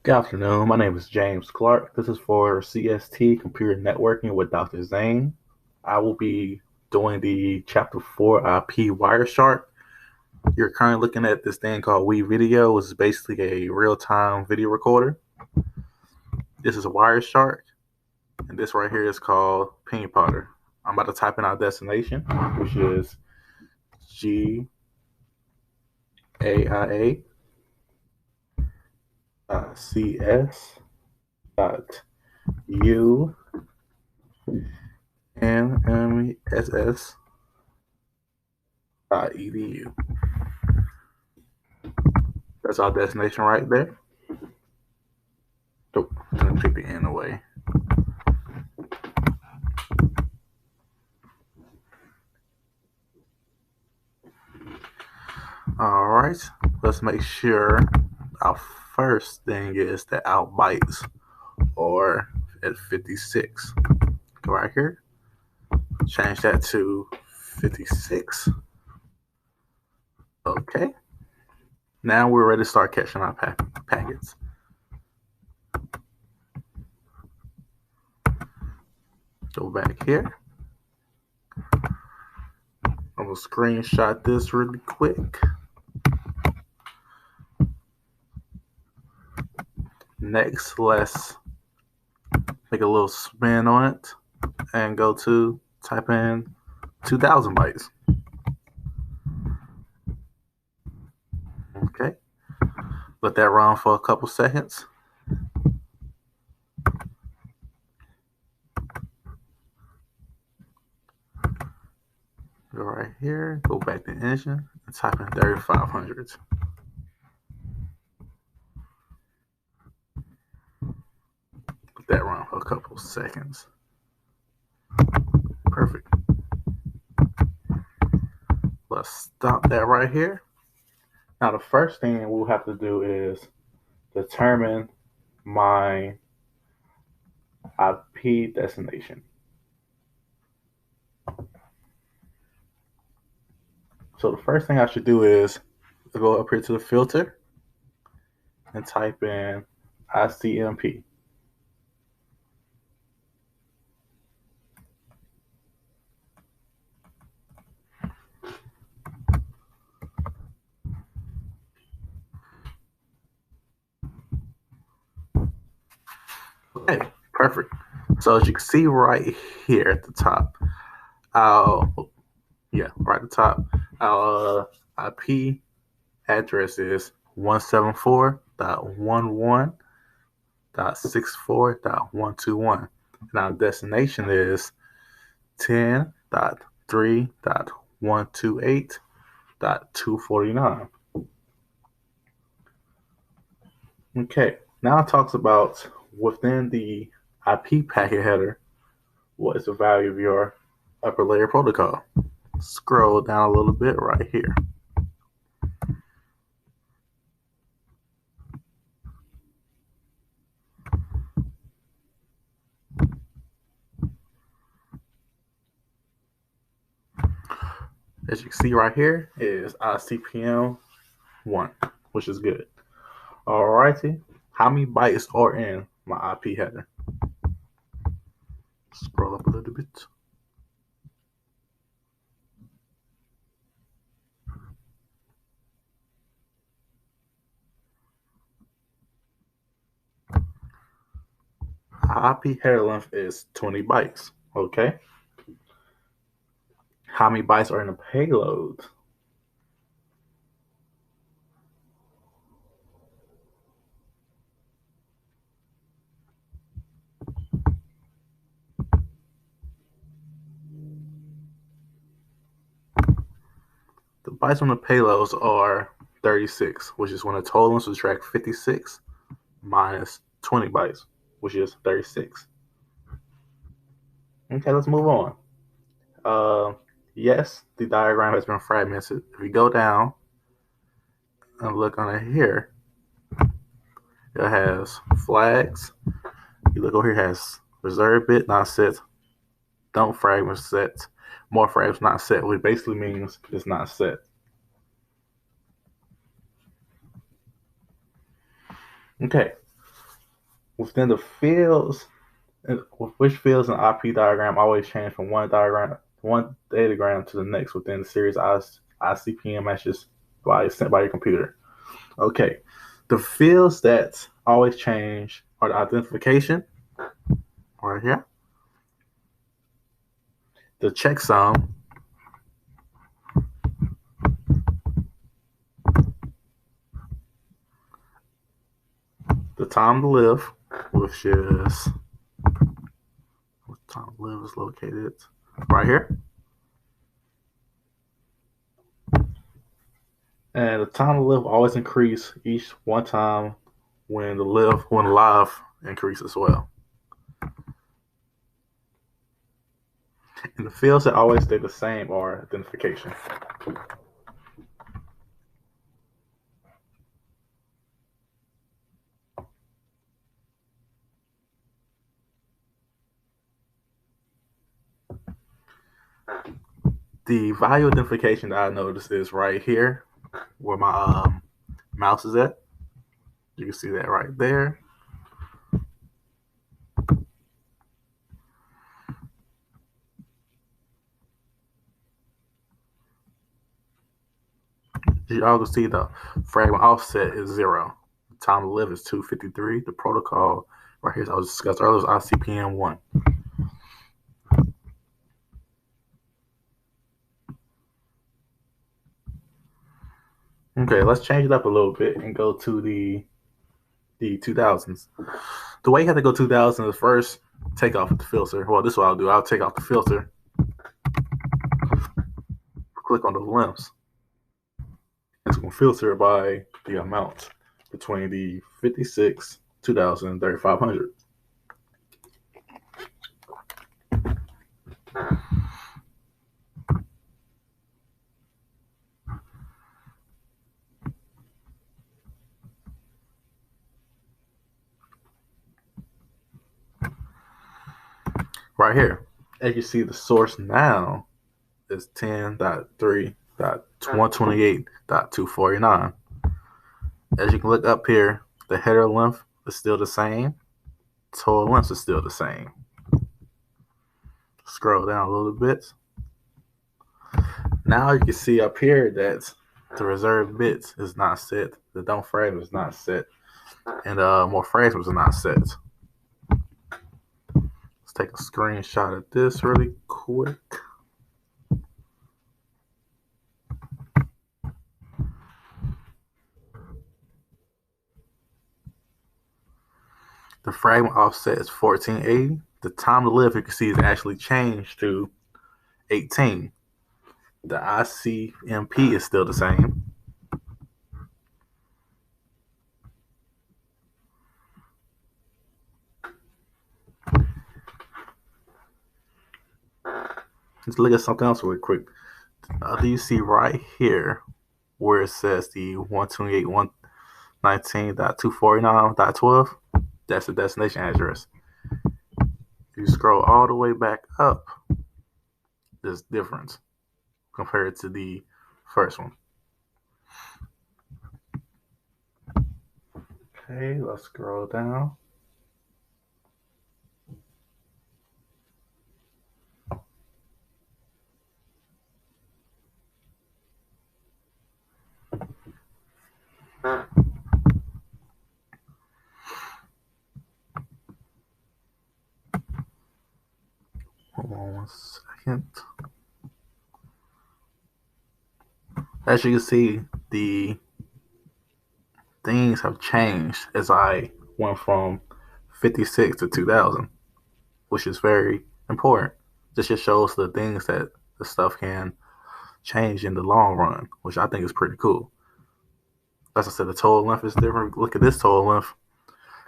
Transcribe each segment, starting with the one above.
Good afternoon. My name is James Clark. This is for CST Computer Networking with Dr. Zane. I will be doing the Chapter 4 IP Wireshark. You're currently looking at this thing called WeVideo, which is basically a real-time video recorder. This is a Wireshark, and this right here is called Penny Potter. I'm about to type in our destination, which is GAIA.CSUNMSS.edu. That's our destination right there. Oh, I'm gonna take the N away. All right, let's make sure our first thing is that our bytes are at 56. Go right here, change that to 56. Okay, now we're ready to start catching our packets. Go back here. I'm gonna screenshot this really quick. Next, let's make a little spin on it and go to type in 2000 bytes. Okay, let that run for a couple seconds. Go right here, go back to engine, and type in 3500. Let that run for a couple seconds. Perfect. Let's stop that right here. Now the first thing we'll have to do is determine my IP destination. So the first thing I should do is go up here to the filter and type in ICMP. Okay, perfect. So as you can see right here at the top, right at the top, our IP address is 174.11.64.121. And our destination is 10.3.128.249. Okay, now it talks about within the IP packet header, what is the value of your upper layer protocol. Scroll down a little bit right here. As you can see right here is ICPM 1, which is good. Alrighty, how many bytes are in my IP header? Scroll up a little bit. IP header length is 20 bytes. Okay. How many bytes are in the payload? The bytes on the payloads are 36, which is when the total subtract 56 minus 20 bytes, which is 36. Okay, let's move on. Yes, the diagram has been fragmented. If you go down and look on it here, it has flags. You look over here, it has reserve bit not set, don't fragment set, more fragments not set, which basically means it's not set. Okay, within the fields, which fields in the IP diagram always change from one datagram to the next within the series ICPM matches sent by your computer. Okay, the fields that always change are the identification, right here, the checksum, the time to live, which is time to live is located right here. And the time to live always increase each one time when the live increase as well. And the fields that always stay the same are identification. The value identification that I noticed is right here where my mouse is at. You can see that right there. You all can see the fragment offset is 0. The time to live is 253. The protocol right here, as I was discussed earlier, is ICPM 1. Okay, let's change it up a little bit and go to the 2000s. The way you have to go 2000 is first take off the filter. Well, this is what I'll do. I'll take off the filter, click on the lengths. It's going to filter by the amount between the 56, 2000, and 3500. Right here, as you see, the source now is 10.3.128.249. As you can look up here, the header length is still the same. Total length is still the same. Scroll down a little bit. Now you can see up here that the reserved bits is not set. The don't fragment is not set. And more fragments are not set. Let's take a screenshot of this really quick. The fragment offset is 1480. The time to live, you can see, is actually changed to 18. The ICMP is still the same. Let's look at something else really quick. Do you see right here where it says the 128.119.249.12? That's the destination address. If you scroll all the way back up, there's difference compared to the first one. Okay, let's scroll down. Hold on 1 second. As you can see, the things have changed as I went from 56 to 2000, which is very important. This just shows the things that the stuff can change in the long run, which I think is pretty cool. As I said, the total length is different. Look at this total length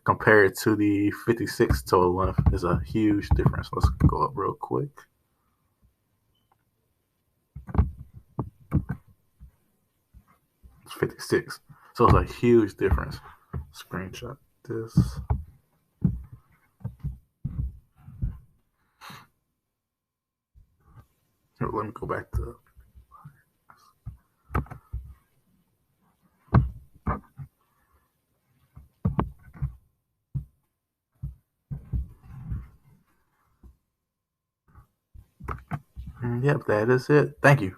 compared to the 56 total length is a huge difference. Let's go up real quick. It's 56. So it's a huge difference. Screenshot this. Here, let me go back to Yep, that is it. Thank you.